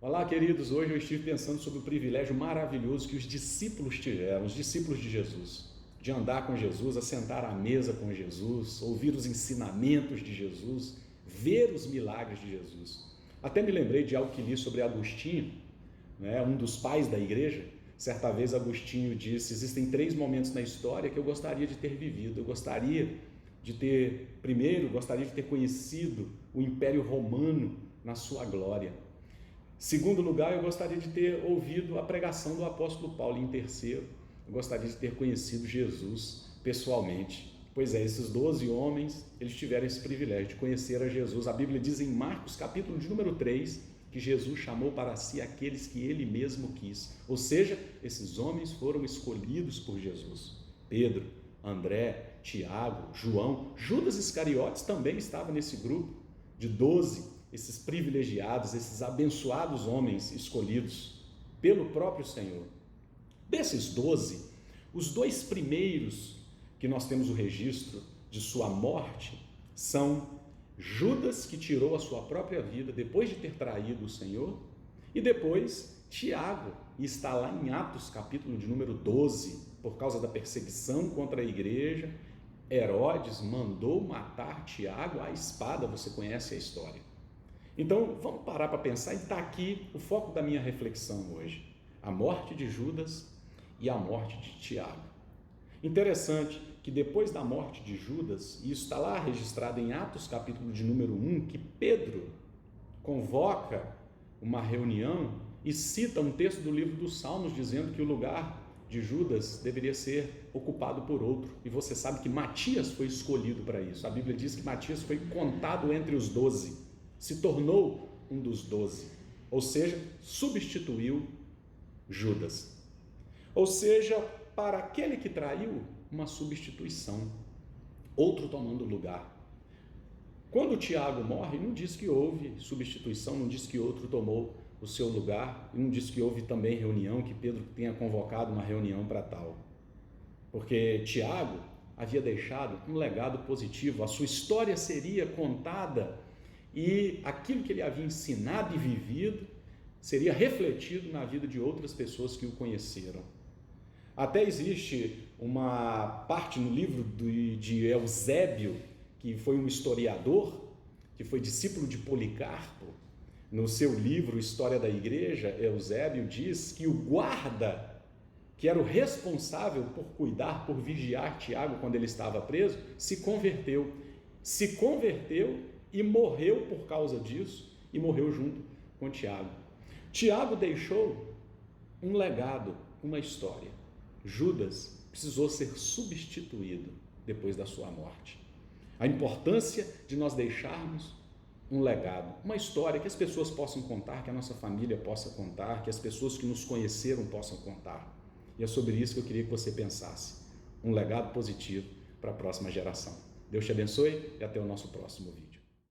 Olá, queridos. Hoje eu estive pensando sobre o privilégio maravilhoso que os discípulos tiveram, os discípulos de Jesus, de andar com Jesus, assentar à mesa com Jesus, ouvir os ensinamentos de Jesus, ver os milagres de Jesus. Até me lembrei de algo que li sobre Agostinho, né, um dos pais da igreja. Certa vez Agostinho disse: existem 3 momentos na história que eu gostaria de ter vivido. Eu gostaria de ter, primeiro, gostaria de ter conhecido o Império Romano na sua glória. Segundo lugar, eu gostaria de ter ouvido a pregação do apóstolo Paulo. Em terceiro, eu gostaria de ter conhecido Jesus pessoalmente. Pois é, esses 12 homens, eles tiveram esse privilégio de conhecer a Jesus. A Bíblia diz em Marcos, capítulo de número 3, que Jesus chamou para si aqueles que ele mesmo quis. Ou seja, esses homens foram escolhidos por Jesus. Pedro, André, Tiago, João, Judas Iscariotes também estava nesse grupo de 12, esses privilegiados, esses abençoados homens escolhidos pelo próprio Senhor. Desses 12, os 2 primeiros que nós temos o registro de sua morte são Judas, que tirou a sua própria vida depois de ter traído o Senhor, e depois Tiago, e está lá em Atos capítulo de número 12, por causa da perseguição contra a igreja, Herodes mandou matar Tiago à espada. Você conhece a história. Então, vamos parar para pensar, e está aqui o foco da minha reflexão hoje: a morte de Judas e a morte de Tiago. Interessante que depois da morte de Judas, e isso está lá registrado em Atos capítulo de número 1, que Pedro convoca uma reunião e cita um texto do livro dos Salmos dizendo que o lugar de Judas deveria ser ocupado por outro. E você sabe que Matias foi escolhido para isso. A Bíblia diz que Matias foi contado entre os 12, se tornou um dos 12, ou seja, substituiu Judas. Ou seja, para aquele que traiu, uma substituição, outro tomando lugar. Quando Tiago morre, não diz que houve substituição, não diz que outro tomou o seu lugar, não diz que houve também reunião, que Pedro tenha convocado uma reunião para tal. Porque Tiago havia deixado um legado positivo, a sua história seria contada e aquilo que ele havia ensinado e vivido seria refletido na vida de outras pessoas que o conheceram. Até existe uma parte no livro de Eusébio, que foi um historiador, que foi discípulo de Policarpo. No seu livro História da Igreja, Eusébio diz que o guarda, que era o responsável por cuidar, por vigiar Tiago quando ele estava preso, se converteu e morreu por causa disso, e morreu junto com Tiago. Tiago deixou um legado, uma história. Judas precisou ser substituído depois da sua morte. A importância de nós deixarmos um legado, uma história que as pessoas possam contar, que a nossa família possa contar, que as pessoas que nos conheceram possam contar. E é sobre isso que eu queria que você pensasse. Um legado positivo para a próxima geração. Deus te abençoe e até o nosso próximo vídeo.